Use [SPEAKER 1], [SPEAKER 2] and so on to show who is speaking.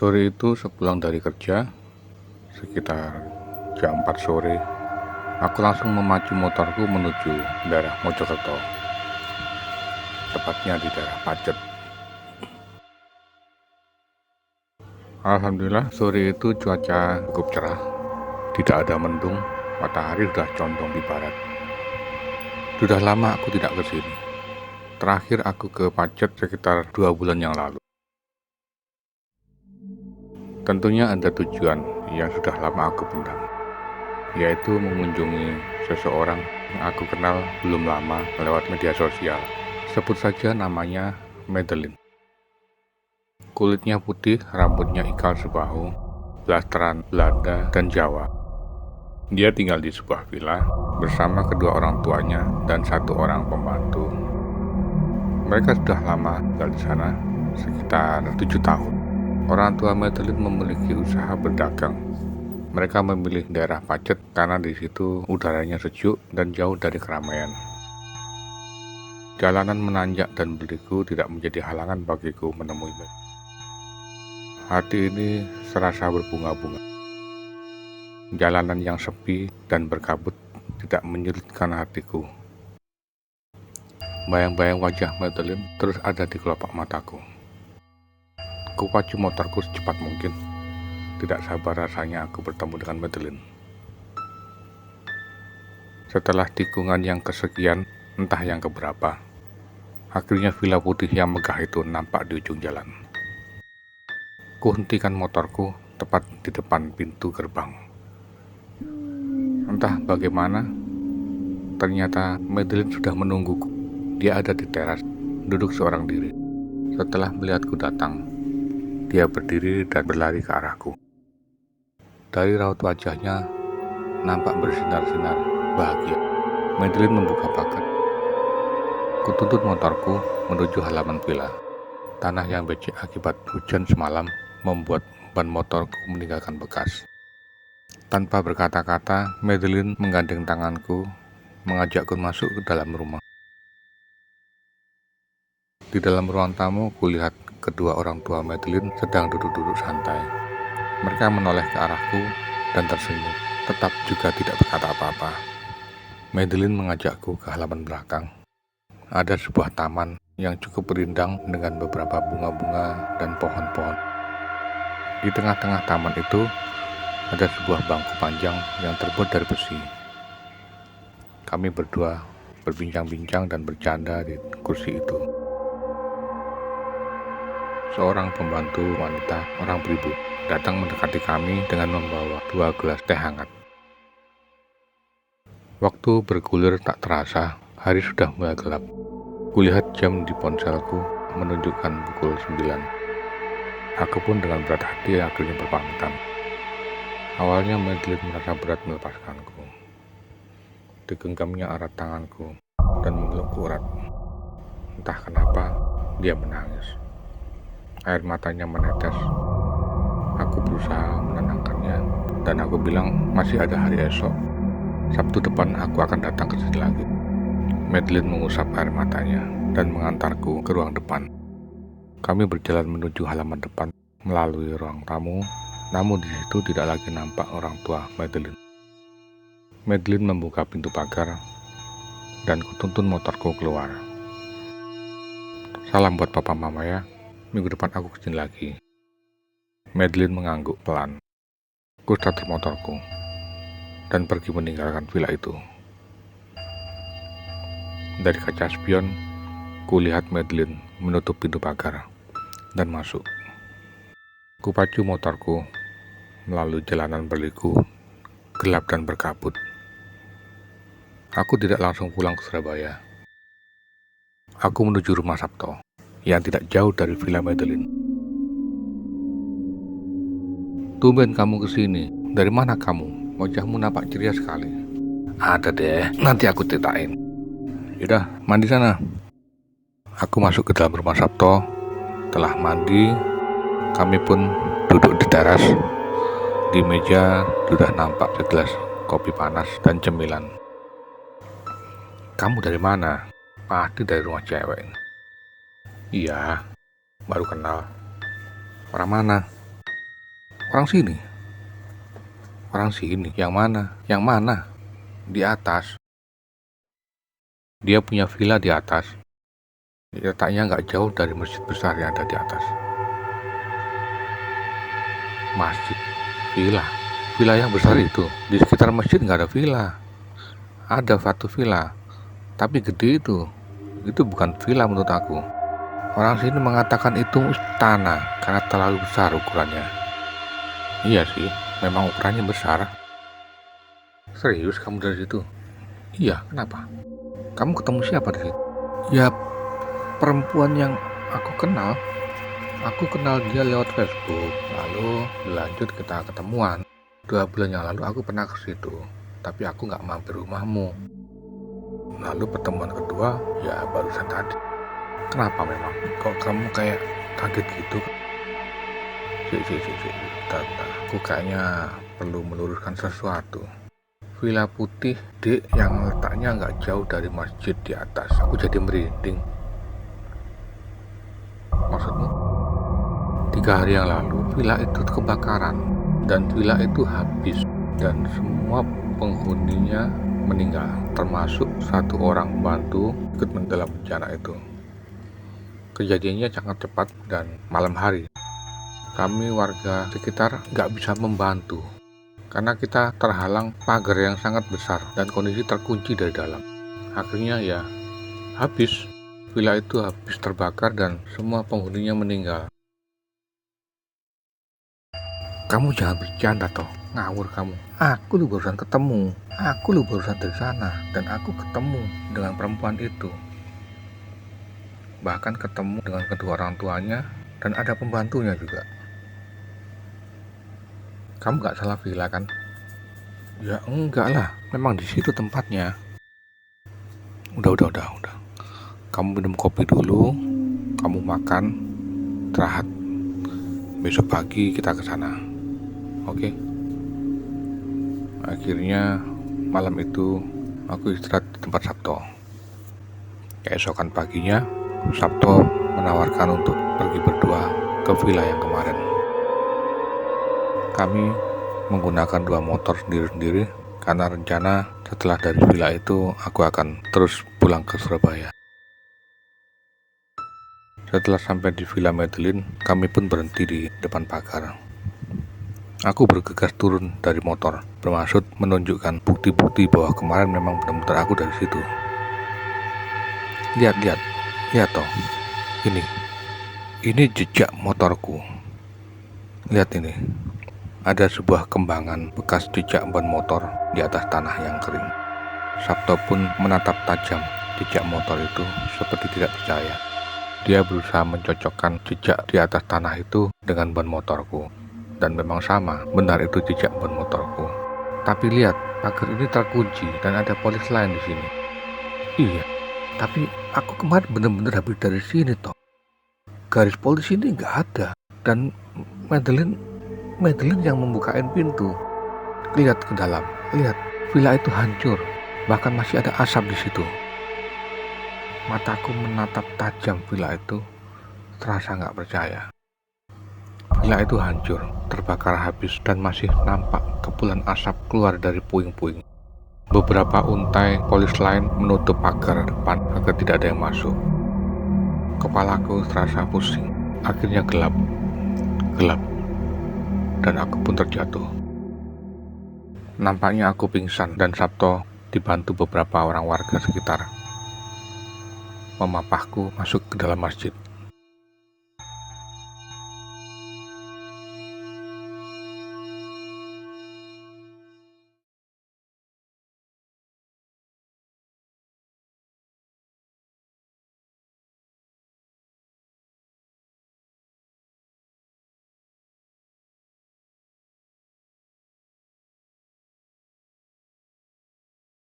[SPEAKER 1] Sore itu sepulang dari kerja, sekitar jam 4 sore, aku langsung memacu motorku menuju daerah Mojokerto, tepatnya di daerah Pacet. Alhamdulillah sore itu cuaca cukup cerah, tidak ada mendung, matahari sudah condong di barat. Sudah lama aku tidak ke sini. Terakhir aku ke Pacet sekitar 2 bulan yang lalu. Tentunya ada tujuan yang sudah lama aku pendam, yaitu mengunjungi seseorang yang aku kenal belum lama lewat media sosial. Sebut saja namanya Madeline. Kulitnya putih, rambutnya ikal sebahu, blasteran Belanda dan Jawa. Dia tinggal di sebuah villa bersama kedua orang tuanya dan satu orang pembantu. Mereka sudah lama tinggal di sana, sekitar 7 tahun. Orang tua Madeline memiliki usaha berdagang. Mereka memilih daerah Pacet karena di situ udaranya sejuk dan jauh dari keramaian. Jalanan menanjak dan berliku tidak menjadi halangan bagiku menemui mereka. Hati ini serasa berbunga-bunga. Jalanan yang sepi dan berkabut tidak menyulitkan hatiku. Bayang-bayang wajah Madeline terus ada di kelopak mataku. Kupacu motorku secepat mungkin. Tidak sabar rasanya aku bertemu dengan Madeline. Setelah tikungan yang kesekian, entah yang keberapa, akhirnya villa putih yang megah itu nampak di ujung jalan. Kuhentikan motorku tepat di depan pintu gerbang. Entah bagaimana, ternyata Madeline sudah menungguku. Dia ada di teras, duduk seorang diri. Setelah melihatku datang, dia berdiri dan berlari ke arahku. Dari raut wajahnya nampak bersinar-sinar bahagia. Madeline membuka pagar. Kutuntut motorku menuju halaman villa. Tanah yang becek akibat hujan semalam membuat ban motorku meninggalkan bekas. Tanpa berkata-kata, Madeline menggandeng tanganku, mengajakku masuk ke dalam rumah. Di dalam ruang tamu, kulihat kedua orang tua Madeline sedang duduk-duduk santai. Mereka menoleh ke arahku dan tersenyum, tetap juga tidak berkata apa-apa. Madeline mengajakku ke halaman belakang. Ada sebuah taman yang cukup rindang dengan beberapa bunga-bunga dan pohon-pohon. Di tengah-tengah taman itu, ada sebuah bangku panjang yang terbuat dari besi. Kami berdua berbincang-bincang dan bercanda di kursi itu. Seorang pembantu wanita, orang pribumi, datang mendekati kami dengan membawa 2 gelas teh hangat. Waktu bergulir tak terasa, hari sudah mulai gelap. Kulihat jam di ponselku menunjukkan pukul 9. Aku pun dengan berat hati akhirnya berpamitan. Awalnya Madeline merasa berat melepaskanku. Digenggamnya erat tanganku dan memelukku erat. Entah kenapa, dia menangis. Air matanya menetes. Aku berusaha menenangkannya dan aku bilang masih ada hari esok. Sabtu depan aku akan datang ke sini lagi. Madeline mengusap air matanya dan mengantarku ke ruang depan. Kami berjalan menuju halaman depan melalui ruang tamu, namun di situ tidak lagi nampak orang tua Madeline. Madeline membuka pintu pagar dan kutuntun motorku keluar. Salam buat papa mama ya. Minggu depan aku kesini lagi. Madeline mengangguk pelan. Ku starter motorku dan pergi meninggalkan villa itu. Dari kaca spion, kulihat Madeline menutup pintu pagar dan masuk. Kupacu motorku melalui jalanan berliku, gelap dan berkabut. Aku tidak langsung pulang ke Surabaya. Aku menuju rumah Sabto yang tidak jauh dari villa Madeline. Tumben kamu kesini. Dari mana kamu? Wajahmu nampak ceria sekali. Ada deh, nanti aku ceritain. Yaudah, mandi sana. Aku masuk ke dalam rumah Sabto. Setelah mandi, kami pun duduk di teras. Di meja sudah nampak segelas kopi panas dan cemilan. Kamu dari mana? Pasti dari rumah cewek. Iya, baru kenal. Orang mana? Orang sini. Orang sini. Yang mana? Yang mana? Di atas. Dia punya villa di atas. Letaknya nggak jauh dari masjid besar yang ada di atas. Masjid. Villa. Villa yang besar itu. Di sekitar masjid nggak ada villa. Ada satu villa. Tapi gede itu. Itu bukan villa menurut aku. Orang sini mengatakan itu istana karena terlalu besar ukurannya. Iya sih, memang ukurannya besar. Serius kamu dari situ? Iya, kenapa? Kamu ketemu siapa di situ? Ya, perempuan yang aku kenal. Aku kenal dia lewat Facebook. Lalu berlanjut kita ketemuan. 2 bulan yang lalu aku pernah ke situ, tapi aku nggak mampir rumahmu. Lalu pertemuan kedua, ya barusan tadi. Kenapa memang? Kok kamu kayak kaget gitu? Bentar. Aku kayaknya perlu meluruskan sesuatu. Villa putih, Dek, yang letaknya nggak jauh dari masjid di atas. Aku jadi merinding. Maksudmu? 3 hari yang lalu, villa itu kebakaran. Dan villa itu habis. Dan semua penghuninya meninggal. Termasuk 1 orang pembantu ikut dalam bencana itu. Kejadiannya sangat cepat dan malam hari. Kami warga sekitar nggak bisa membantu karena kita terhalang pagar yang sangat besar dan kondisi terkunci dari dalam. Akhirnya ya habis. Villa itu habis terbakar dan semua penghuninya meninggal. Kamu jangan bercanda toh, ngawur kamu. Aku lu barusan ketemu. Aku lu barusan dari sana dan aku ketemu dengan perempuan itu. Bahkan ketemu dengan kedua orang tuanya dan ada pembantunya juga. Kamu nggak salah villa kan? Ya enggak lah, memang di situ tempatnya. Udah. Kamu minum kopi dulu, kamu makan, istirahat. Besok pagi kita ke sana. Oke? Akhirnya malam itu aku istirahat di tempat Sabto. Keesokan paginya, Sabto menawarkan untuk pergi berdua ke villa yang kemarin. Kami menggunakan 2 motor sendiri-sendiri karena rencana setelah dari villa itu aku akan terus pulang ke Surabaya. Setelah sampai di Villa Madeline, kami pun berhenti di depan pagar. Aku bergegas turun dari motor, bermaksud menunjukkan bukti-bukti bahwa kemarin memang benar-benar aku dari situ. Lihat toh, ini jejak motorku. Lihat ini. Ada sebuah kembangan bekas jejak ban motor di atas tanah yang kering. Sabto pun menatap tajam jejak motor itu seperti tidak percaya. Dia berusaha mencocokkan jejak di atas tanah itu dengan ban motorku. Dan memang sama, benar itu jejak ban motorku. Tapi lihat, pagar ini terkunci dan ada polis lain di sini. Iya, tapi aku kemarin benar-benar habis dari sini toh. Garis polisi ini nggak ada. Dan Madeline yang membukain pintu. Lihat ke dalam, lihat, villa itu hancur. Bahkan masih ada asap di situ. Mataku menatap tajam villa itu, terasa nggak percaya. Villa itu hancur, terbakar habis dan masih nampak kepulan asap keluar dari puing-puing. Beberapa untai polis lain menutup pagar depan agar tidak ada yang masuk. Kepalaku terasa pusing. Akhirnya gelap. Dan aku pun terjatuh. Nampaknya aku pingsan dan Sabto dibantu beberapa orang warga sekitar memapahku masuk ke dalam masjid.